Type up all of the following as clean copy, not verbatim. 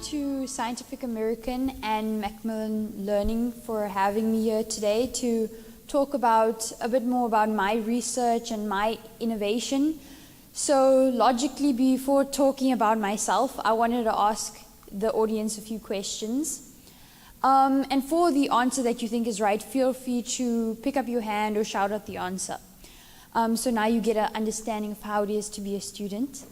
to Scientific American and Macmillan Learning for having me here today to talk about a bit more about my research and my innovation. So logically, before talking about myself, I wanted to ask the audience a few questions. And for the answer that you think is right, feel free to pick up your hand or shout out the answer. So now you get an understanding of how it is to be a student.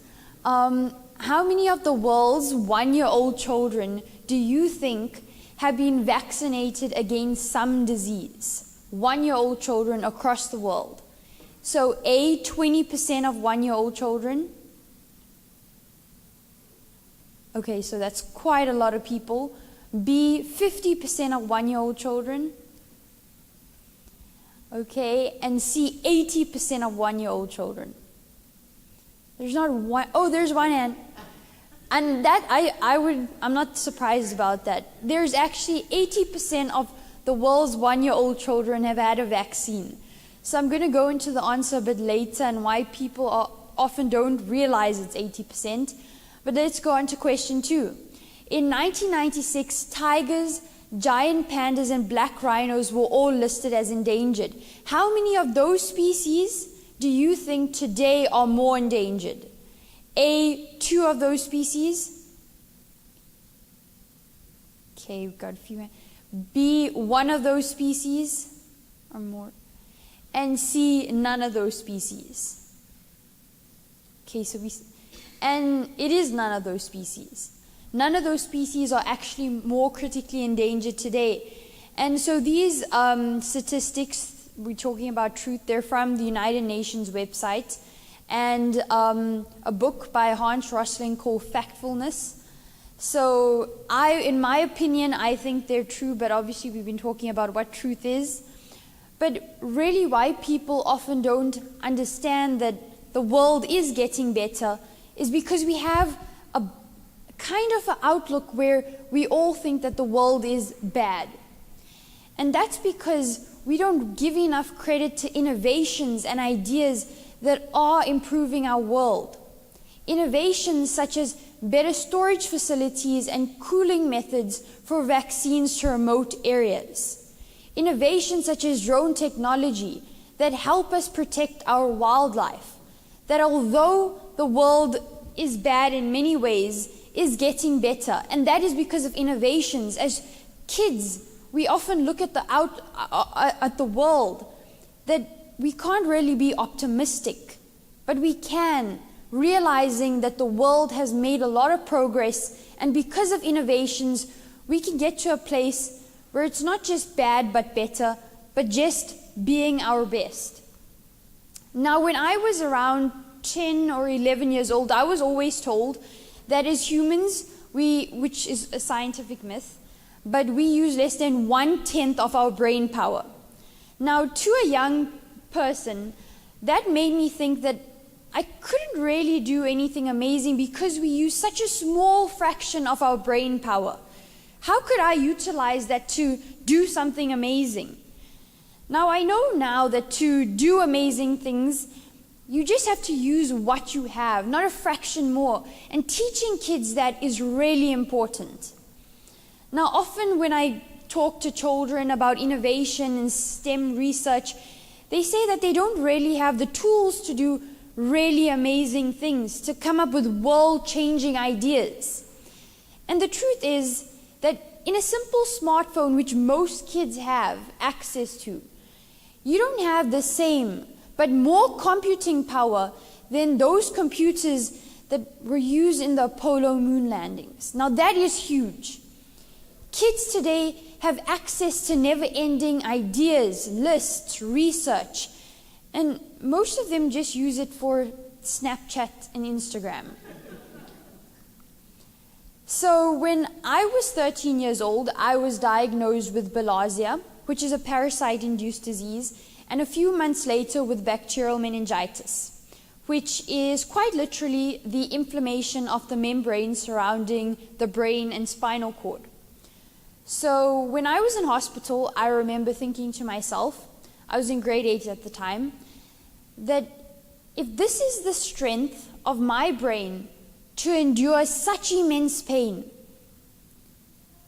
How many of the world's one-year-old children do you think have been vaccinated against some disease? One-year-old children across the world. So A, 20% of one-year-old children. Okay, so that's quite a lot of people. B, 50% of one-year-old children. Okay, and C, 80% of one-year-old children. There's not one, oh, there's one hand. And that, I'm not surprised about that. There's actually 80% of the world's one-year-old children have had a vaccine. So I'm going to go into the answer a bit later and why people often don't realize it's 80%. But let's go on to question 2. In 1996, tigers, giant pandas, and black rhinos were all listed as endangered. How many of those species do you think today are more endangered? A, 2 of those species. Okay, we've got a few. B, 1 of those species or more. And C, none of those species. Okay, so and it is none of those species. None of those species are actually more critically endangered today. And so these statistics, we're talking about truth, they're from the United Nations website and a book by Hans Rosling called Factfulness. So in my opinion, I think they're true, but obviously we've been talking about what truth is. But really why people often don't understand that the world is getting better is because we have a kind of an outlook where we all think that the world is bad. And that's because we don't give enough credit to innovations and ideas that are improving our world. Innovations such as better storage facilities and cooling methods for vaccines to remote areas. Innovations such as drone technology that help us protect our wildlife. That although the world is bad in many ways, is getting better. And that is because of innovations. As kids, we often look at the world that we can't really be optimistic, but we can, realizing that the world has made a lot of progress, and because of innovations, we can get to a place where it's not just bad but better, but just being our best. Now, when I was around 10 or 11 years old, I was always told that as humans, which is a scientific myth, but we use less than 1/10 of our brain power. Now, to a young person, that made me think that I couldn't really do anything amazing because we use such a small fraction of our brain power. How could I utilize that to do something amazing? Now, I know now that to do amazing things, you just have to use what you have, not a fraction more. And teaching kids that is really important. Now, often when I talk to children about innovation and STEM research, they say that they don't really have the tools to do really amazing things, to come up with world-changing ideas. And the truth is that in a simple smartphone, which most kids have access to, you don't have the same, but more computing power than those computers that were used in the Apollo moon landings. Now that is huge. Kids today have access to never-ending ideas, lists, research, and most of them just use it for Snapchat and Instagram. So when I was 13 years old, I was diagnosed with bilharzia, which is a parasite-induced disease, and a few months later with bacterial meningitis, which is quite literally the inflammation of the membrane surrounding the brain and spinal cord. So when I was in hospital, I remember thinking to myself, I was in grade 8 at the time, that if this is the strength of my brain to endure such immense pain,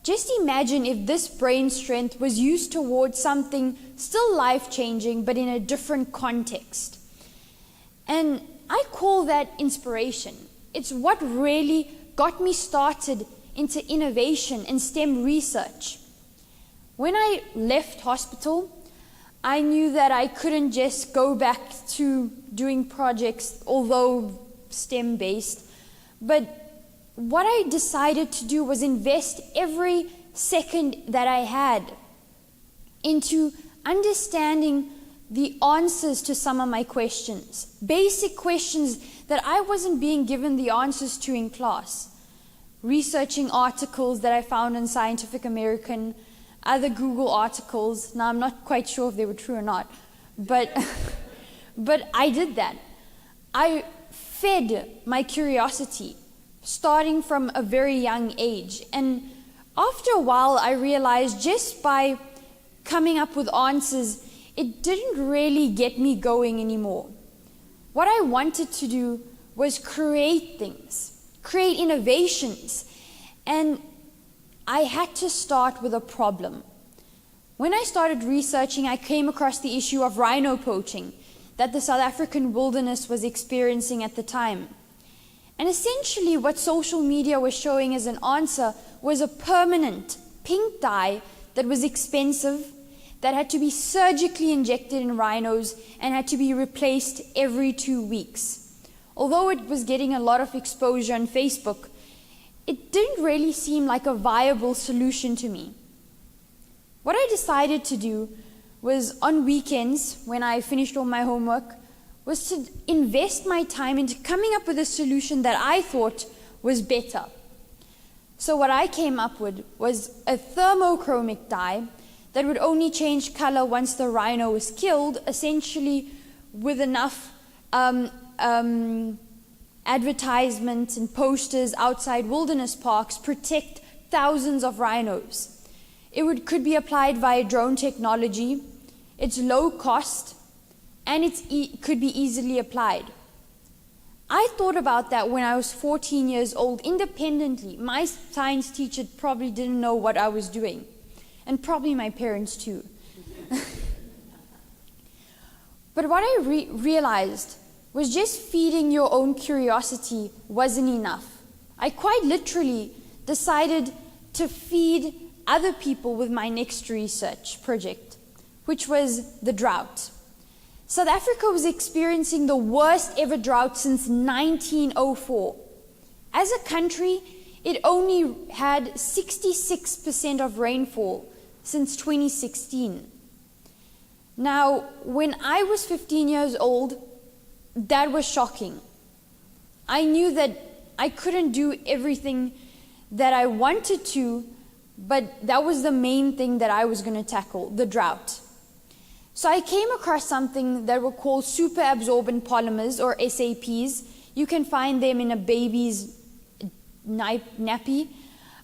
Just imagine if this brain strength was used towards something still life-changing, but in a different context. And I call that inspiration. It's what really got me started into innovation and STEM research. When I left hospital, I knew that I couldn't just go back to doing projects, although STEM-based, but what I decided to do was invest every second that I had into understanding the answers to some of my questions, basic questions that I wasn't being given the answers to in class. Researching articles that I found in Scientific American, other Google articles. Now, I'm not quite sure if they were true or not, but, but I did that. I fed my curiosity, starting from a very young age. And after a while, I realized just by coming up with answers, it didn't really get me going anymore. What I wanted to do was create things, create innovations, and I had to start with a problem. When I started researching, I came across the issue of rhino poaching that the South African wilderness was experiencing at the time. And essentially what social media was showing as an answer was a permanent pink dye that was expensive, that had to be surgically injected in rhinos and had to be replaced every 2 weeks. Although it was getting a lot of exposure on Facebook, it didn't really seem like a viable solution to me. What I decided to do was on weekends, when I finished all my homework, was to invest my time into coming up with a solution that I thought was better. So what I came up with was a thermochromic dye that would only change color once the rhino was killed, essentially with enough advertisements and posters outside wilderness parks protect thousands of rhinos. It could be applied via drone technology, it's low cost, and it could be easily applied. I thought about that when I was 14 years old independently. My science teacher probably didn't know what I was doing, and probably my parents too. But what I realized was just feeding your own curiosity wasn't enough. I quite literally decided to feed other people with my next research project, which was the drought. South Africa was experiencing the worst ever drought since 1904. As a country, it only had 66% of rainfall since 2016. Now, when I was 15 years old, that was shocking. I knew that I couldn't do everything that I wanted to, but that was the main thing that I was going to tackle, the drought. So I came across something that were called super absorbent polymers, or SAPs. You can find them in a baby's nappy.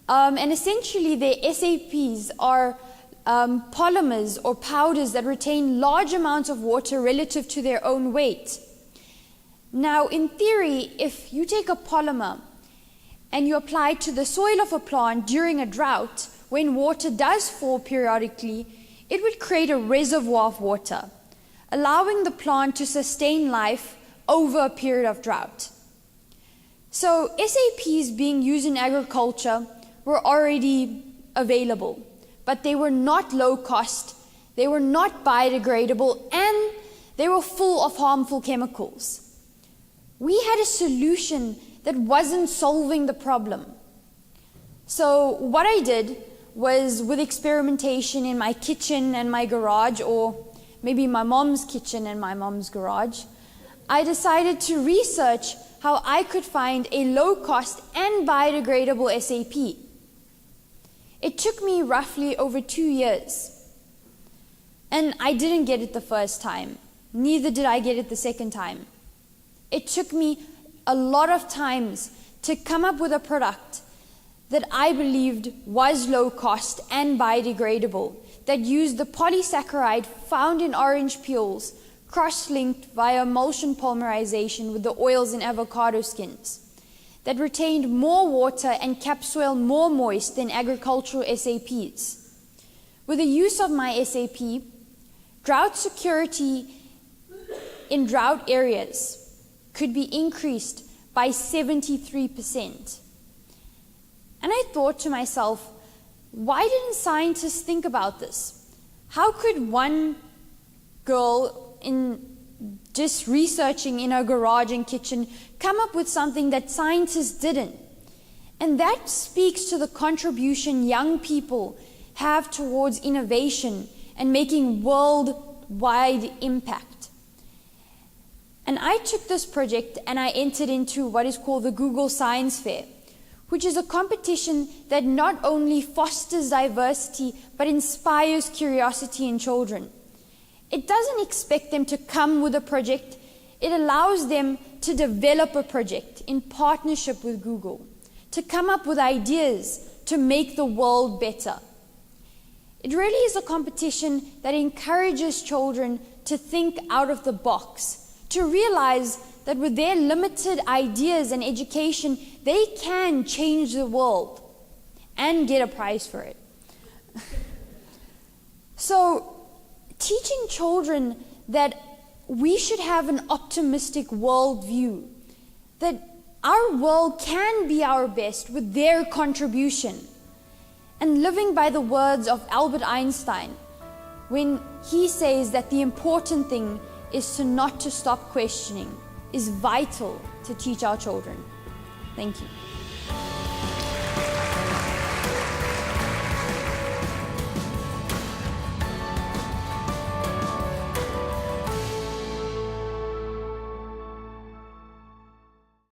And essentially, their SAPs are polymers or powders that retain large amounts of water relative to their own weight. Now, in theory, if you take a polymer and you apply it to the soil of a plant during a drought, when water does fall periodically, it would create a reservoir of water, allowing the plant to sustain life over a period of drought. So SAPs being used in agriculture were already available, but they were not low cost, they were not biodegradable, and they were full of harmful chemicals. We had a solution that wasn't solving the problem. So what I did was, with experimentation in my kitchen and my garage, or maybe my mom's kitchen and my mom's garage, I decided to research how I could find a low-cost and biodegradable SAP. It took me roughly over 2 years. And I didn't get it the first time. Neither did I get it the second time. It took me a lot of times to come up with a product that I believed was low cost and biodegradable, that used the polysaccharide found in orange peels, cross-linked via emulsion polymerization with the oils in avocado skins. that retained more water and kept soil more moist than agricultural SAPs. With the use of my SAP, drought security in drought areas could be increased by 73%. And I thought to myself, why didn't scientists think about this? How could one girl just researching in her garage and kitchen come up with something that scientists didn't? And that speaks to the contribution young people have towards innovation and making worldwide impact. And I took this project and I entered into what is called the Google Science Fair, which is a competition that not only fosters diversity but inspires curiosity in children. It doesn't expect them to come with a project, it allows them to develop a project in partnership with Google, to come up with ideas to make the world better. It really is a competition that encourages children to think out of the box, to realize that with their limited ideas and education, they can change the world and get a prize for it. So, teaching children that we should have an optimistic worldview, that our world can be our best with their contribution, and living by the words of Albert Einstein when he says that the important thing is not to stop questioning, is vital to teach our children. Thank you.